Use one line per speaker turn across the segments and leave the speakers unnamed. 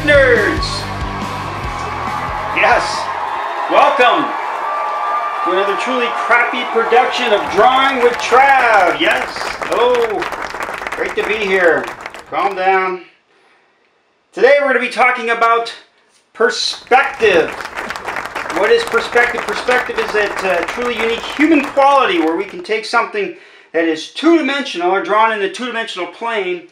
nerds! Yes, welcome to another truly crappy production of Drawing with Trav. Yes, oh, great to be here. Calm down. Today we're going to be talking about perspective. What is perspective? Perspective is that truly unique human quality where we can take something that is two-dimensional or drawn in the two-dimensional plane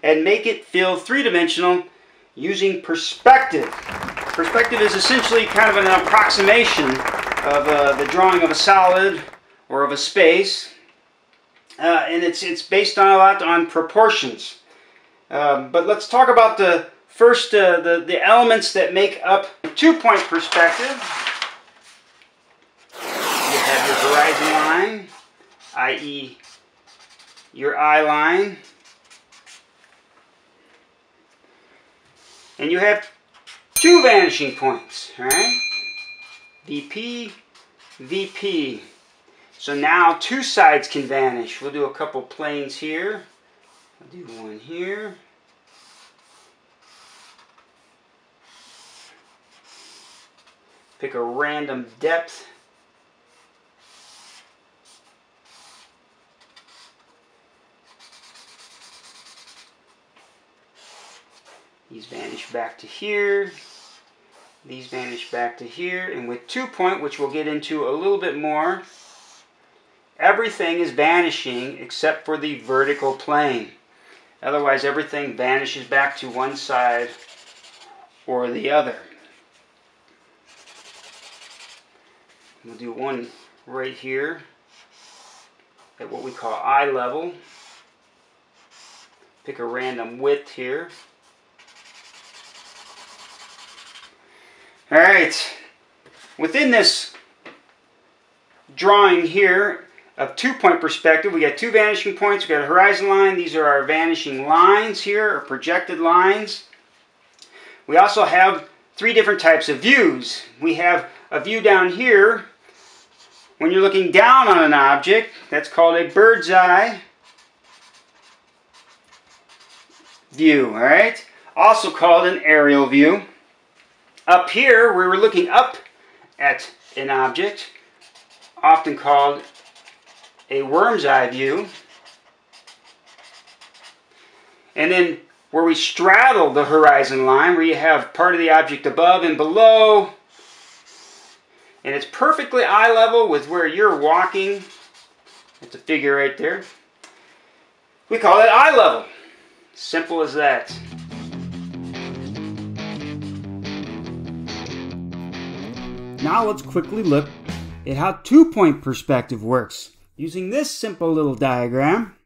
and make it feel three-dimensional using perspective. Perspective is essentially kind of an approximation of the drawing of a solid or of a space, and it's based on a lot on proportions. But let's talk about the first the elements that make up two-point perspective. You have your horizon line, i.e. your eye line. And you have two vanishing points, all right? VP, VP. So now two sides can vanish. We'll do a couple planes here. I'll do one here. Pick a random depth. These vanish back to here. These vanish back to here. And with 2-point, which we'll get into a little bit more, everything is vanishing except for the vertical plane. Otherwise, everything vanishes back to one side or the other. We'll do one right here at what we call eye level. Pick a random width here. Alright, within this drawing here of two-point perspective, we got two vanishing points, we got a horizon line. These are our vanishing lines here, or projected lines. We also have three different types of views. We have a view down here. When you're looking down on an object, that's called a bird's eye view, alright? Also called an aerial view. Up here, where we're looking up at an object, often called a worm's eye view. And then where we straddle the horizon line, where you have part of the object above and below, and it's perfectly eye level with where you're walking. That's a figure right there. We call that eye level. Simple as that. Now let's quickly look at how two-point perspective works. Using this simple little diagram,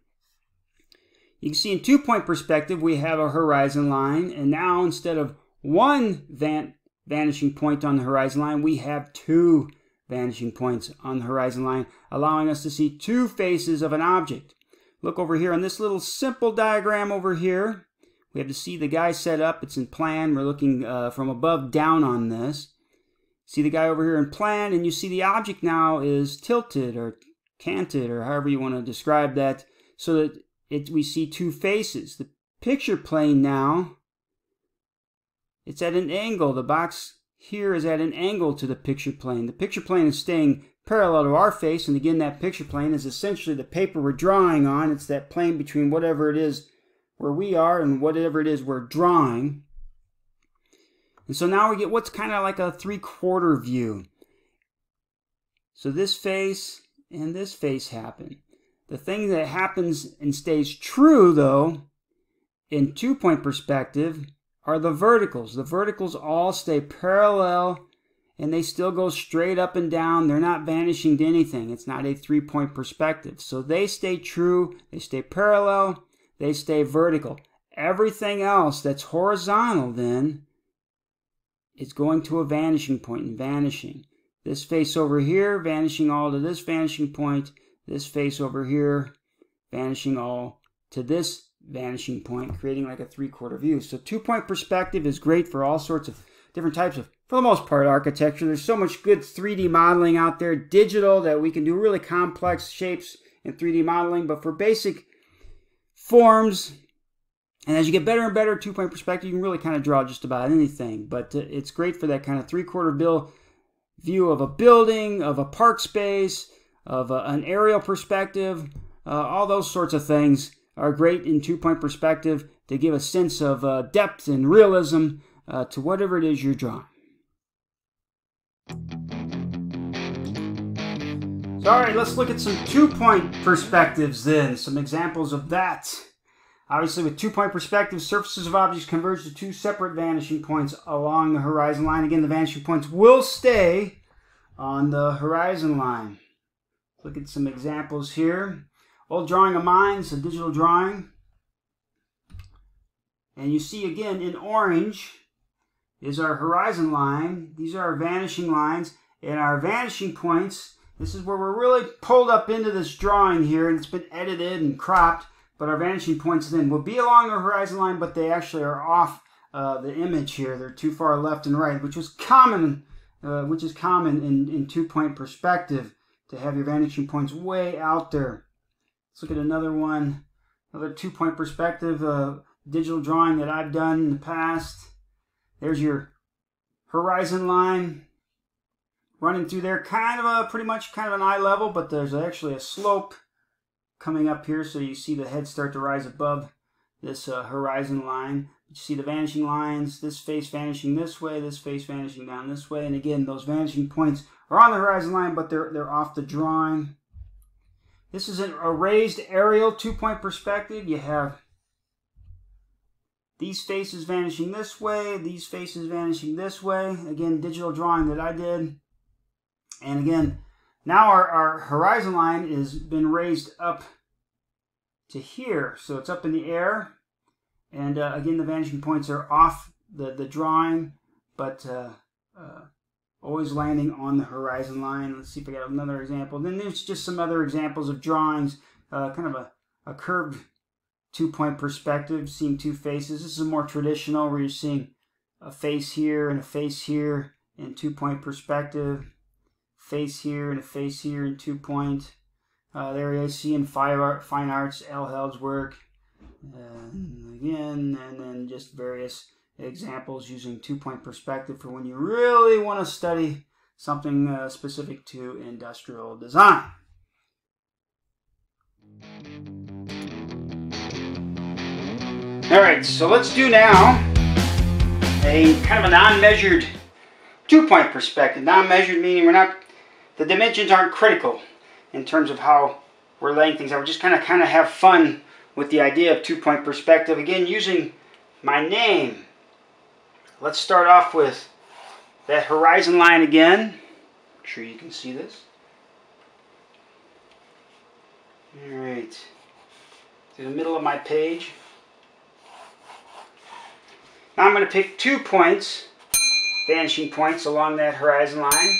you can see in two-point perspective we have a horizon line, and now instead of one vanishing point on the horizon line, we have two vanishing points on the horizon line, allowing us to see two faces of an object. Look over here on this little simple diagram over here. We have to see the guy set up. It's in plan. We're looking from above down on this. See the guy over here in plan, and you see the object now is tilted or canted, or however you want to describe that, so that we see two faces. The picture plane now, it's at an angle. The box here is at an angle to the picture plane. The picture plane is staying parallel to our face, and again, that picture plane is essentially the paper we're drawing on. It's that plane between whatever it is where we are and whatever it is we're drawing. And so now we get what's kind of like a three-quarter view. So this face and this face happen. The thing that happens and stays true, though, in two-point perspective are the verticals. The verticals all stay parallel, and they still go straight up and down. They're not vanishing to anything. It's not a three-point perspective. So they stay true, they stay parallel, they stay vertical. Everything else that's horizontal, then, it's going to a vanishing point and vanishing. This face over here, vanishing all to this vanishing point. This face over here, vanishing all to this vanishing point, creating like a three-quarter view. So two-point perspective is great for all sorts of different types of, for the most part, architecture. There's so much good 3D modeling out there, digital, that we can do really complex shapes in 3D modeling. But for basic forms And as you get better and better at two-point perspective, you can really kind of draw just about anything. But it's great for that kind of three-quarter view of a building, of a park space, of an aerial perspective. All those sorts of things are great in two-point perspective to give a sense of depth and realism to whatever it is you're drawing. So, all right, let's look at some two-point perspectives then, some examples of that. Obviously, with two-point perspective, surfaces of objects converge to two separate vanishing points along the horizon line. Again, the vanishing points will stay on the horizon line. Look at some examples here. Old drawing of mine, a digital drawing. And you see again in orange is our horizon line. These are our vanishing lines. And our vanishing points, this is where we're really pulled up into this drawing here, and it's been edited and cropped. But our vanishing points then will be along the horizon line, but they actually are off the image here. They're too far left and right, which is common in two-point perspective, to have your vanishing points way out there. Let's look at another one, another two-point perspective digital drawing that I've done in the past. There's your horizon line running through there, pretty much an eye level, but there's actually a slope coming up here, so you see the head start to rise above this horizon line. You see the vanishing lines, this face vanishing this way, this face vanishing down this way, and again, those vanishing points are on the horizon line, but they're off the drawing. This is a raised aerial two-point perspective. You have these faces vanishing this way, these faces vanishing this way. Again, digital drawing that I did. And again, now our horizon line has been raised up to here, so it's up in the air. And again, the vanishing points are off the drawing, but always landing on the horizon line. Let's see if I got another example. Then there's just some other examples of drawings, kind of a curved two-point perspective, seeing two faces. This is more traditional, where you're seeing a face here and a face here in two-point perspective. Face here and a face here in two-point. There you see in Fine Arts, L. Held's work. Again, and then just various examples using two-point perspective for when you really want to study something specific to industrial design. All right, so let's do now a kind of a non-measured two-point perspective. Non-measured meaning the dimensions aren't critical in terms of how we're laying things out. We're just kind of have fun with the idea of two-point perspective. Again, using my name. Let's start off with that horizon line again. Make sure you can see this. All right. To the middle of my page. Now I'm going to pick 2 points, vanishing points along that horizon line.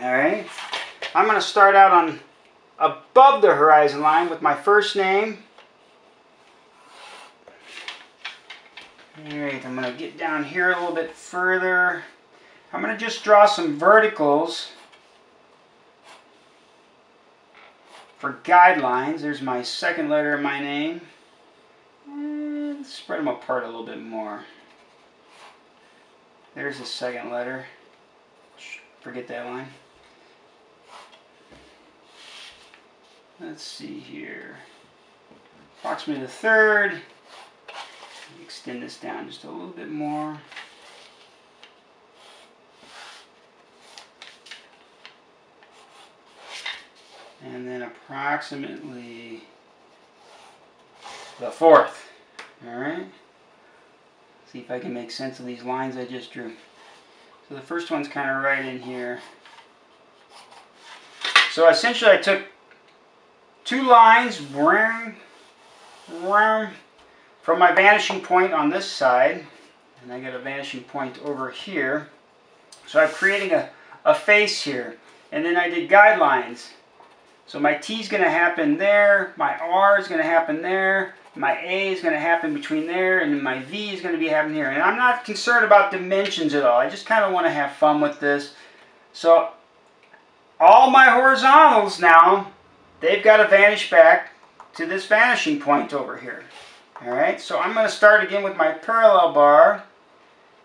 All right. I'm going to start out on above the horizon line with my first name. All right, I'm going to get down here a little bit further. I'm going to just draw some verticals for guidelines. There's my second letter of my name. And spread them apart a little bit more. There's the second letter. Forget that line. Let's see here. Approximately the third. Extend this down just a little bit more. And then approximately the fourth. Alright? See if I can make sense of these lines I just drew. So the first one's kind of right in here. So essentially I took 2 lines from my vanishing point on this side, and I got a vanishing point over here. So I'm creating a face here, and then I did guidelines. So my T is going to happen there, my R is going to happen there, my A is going to happen between there, and then my V is going to be happening here. And I'm not concerned about dimensions at all. I just kind of want to have fun with this. So all my horizontals now, they've got to vanish back to this vanishing point over here. Alright, so I'm going to start again with my parallel bar.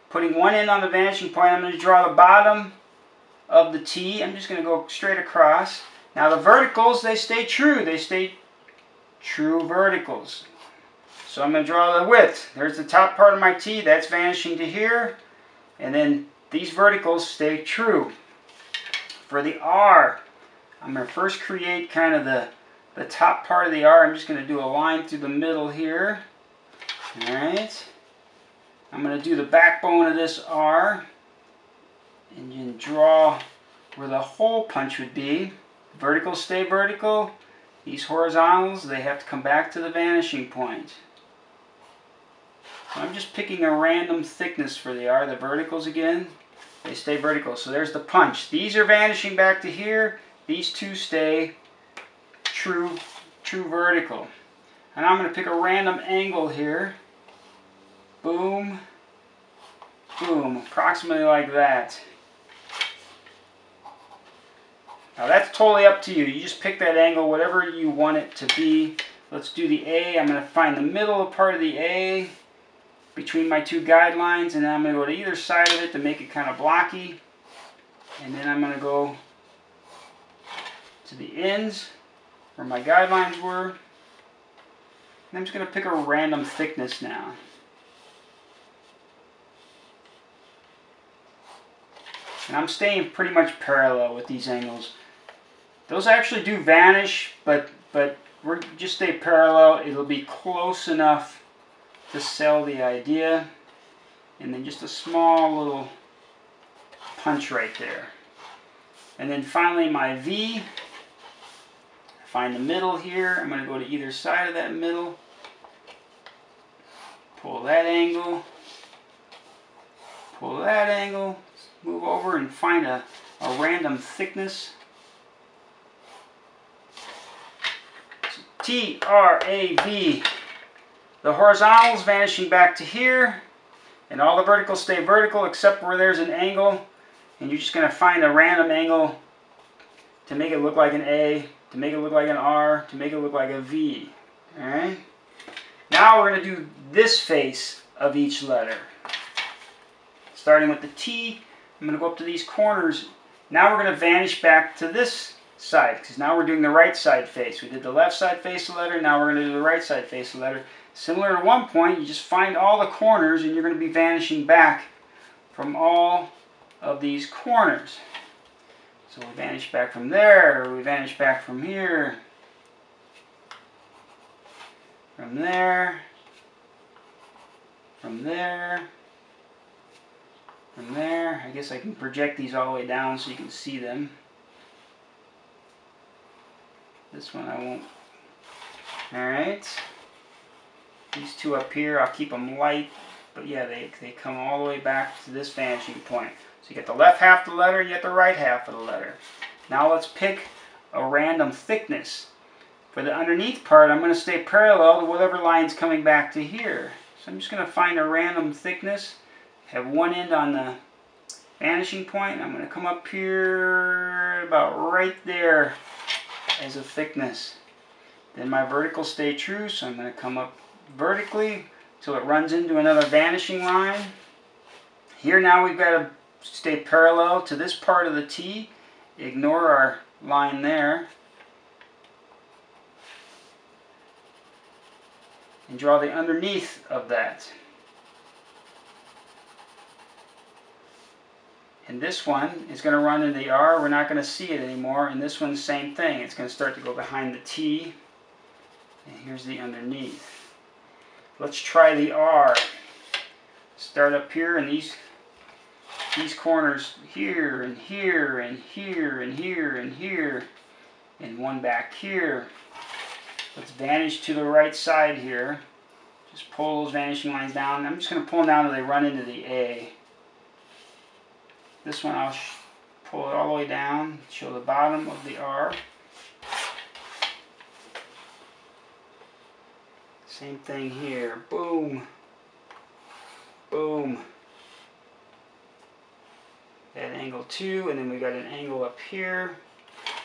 Putting one end on the vanishing point, I'm going to draw the bottom of the T. I'm just going to go straight across. Now the verticals, they stay true. They stay true verticals. So I'm going to draw the width. There's the top part of my T. That's vanishing to here. And then these verticals stay true. For the R, I'm going to first create kind of the top part of the R. I'm just going to do a line through the middle here. Alright. I'm going to do the backbone of this R. And you can draw where the hole punch would be. Verticals stay vertical. These horizontals, they have to come back to the vanishing point. So I'm just picking a random thickness for the R. The verticals again, they stay vertical. So there's the punch. These are vanishing back to here. These two stay true vertical. And I'm going to pick a random angle here. Boom, boom, approximately like that. Now that's totally up to you. You just pick that angle, whatever you want it to be. Let's do the A. I'm going to find the middle part of the A between my two guidelines, and then I'm going to go to either side of it to make it kind of blocky. And then I'm going to go to the ends where my guidelines were. And I'm just going to pick a random thickness now. And I'm staying pretty much parallel with these angles. Those actually do vanish, but we're just stay parallel. It'll be close enough to sell the idea. And then just a small little punch right there. And then finally my V. Find the middle here. I'm going to go to either side of that middle. Pull that angle. Pull that angle. Move over and find a random thickness. T-R-A-V. The horizontals vanishing back to here. And all the verticals stay vertical except where there's an angle. And you're just going to find a random angle to make it look like an A, to make it look like an R, to make it look like a V. Alright? Now we're going to do this face of each letter. Starting with the T, I'm going to go up to these corners. Now we're going to vanish back to this side, because now we're doing the right side face. We did the left side face of the letter, now we're going to do the right side face of the letter. Similar to one point, you just find all the corners and you're going to be vanishing back from all of these corners. So we vanish back from there, we vanish back from here, from there, from there, from there. I guess I can project these all the way down so you can see them. This one I won't. Alright. These two up here, I'll keep them light. But yeah, they come all the way back to this vanishing point. So you get the left half of the letter, you get the right half of the letter. Now let's pick a random thickness. For the underneath part, I'm going to stay parallel to whatever line's coming back to here. So I'm just going to find a random thickness. Have one end on the vanishing point. I'm going to come up here about right there as a thickness. Then my verticals stay true, so I'm going to come up vertically till it runs into another vanishing line. Here now we've got to stay parallel to this part of the T. Ignore our line there. And draw the underneath of that. And this one is going to run into the R. We're not going to see it anymore. And this one's the same thing. It's going to start to go behind the T. And here's the underneath. Let's try the R. Start up here, and these corners here and here and here and here and here, and one back here. Let's vanish to the right side here. Just pull those vanishing lines down. I'm just going to pull them down until they run into the A. This one I'll pull it all the way down, show the bottom of the R. Same thing here. Boom. Boom. That angle 2, and then we got an angle up here.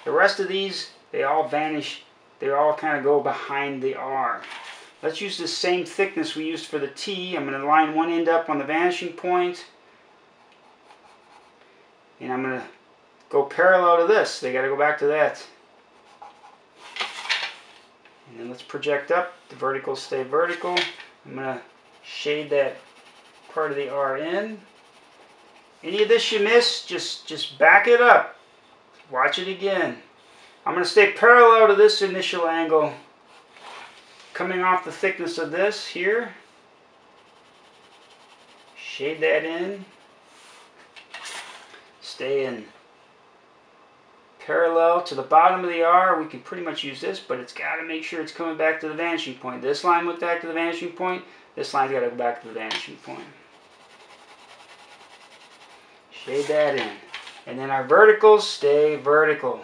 The rest of these, they all vanish. They all kind of go behind the R. Let's use the same thickness we used for the T. I'm going to line one end up on the vanishing point, and I'm going to go parallel to this. They got to go back to that. And then let's project up. The verticals stay vertical. I'm going to shade that part of the R in. Any of this you miss, just back it up. Watch it again. I'm going to stay parallel to this initial angle, coming off the thickness of this here. Shade that in. Stay in parallel to the bottom of the R. We can pretty much use this, but it's got to make sure it's coming back to the vanishing point. This line went back to the vanishing point. This line's got to go back to the vanishing point. Shade that in. And then our verticals stay vertical.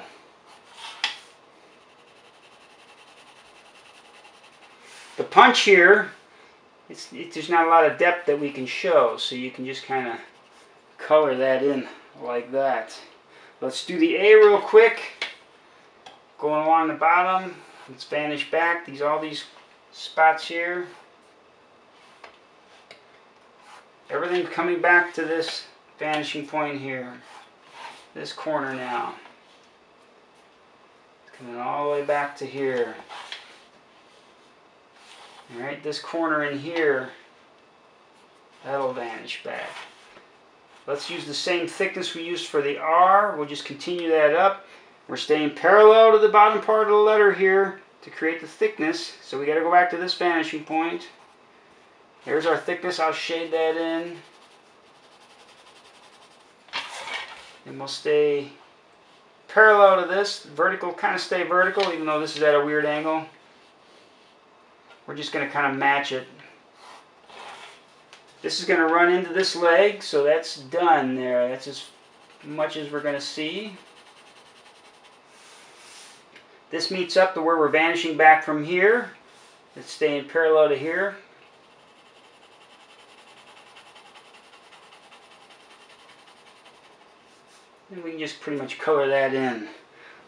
The punch here, there's not a lot of depth that we can show, so you can just kind of color that in like that. Let's do the A real quick. Going along the bottom, let's vanish back. All these spots here. Everything coming back to this vanishing point here. This corner now. Coming all the way back to here. Alright, this corner in here, that'll vanish back. Let's use the same thickness we used for the R. We'll just continue that up. We're staying parallel to the bottom part of the letter here to create the thickness. So we got to go back to this vanishing point. There's our thickness. I'll shade that in. And we'll stay parallel to this. Vertical, kind of stay vertical, even though this is at a weird angle. We're just going to kind of match it. This is going to run into this leg, so that's done there. That's as much as we're going to see. This meets up to where we're vanishing back from here. It's staying parallel to here. And we can just pretty much color that in.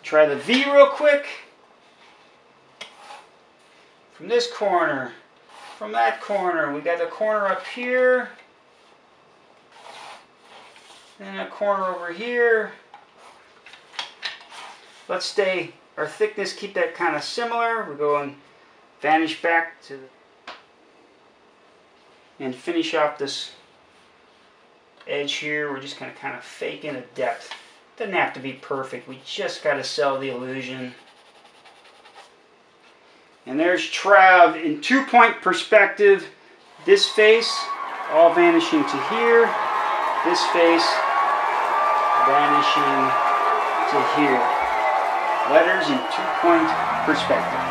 Try the V real quick. From this corner, from that corner, we got the corner up here, and a corner over here. Let's stay, our thickness, keep that kind of similar. We're going vanish back to and finish off this edge here. We're just going to kind of fake in a depth. Doesn't have to be perfect. We just got to sell the illusion. And there's Trav in 2-point perspective. This face all vanishing to here. This face vanishing to here. Letters in 2-point perspective.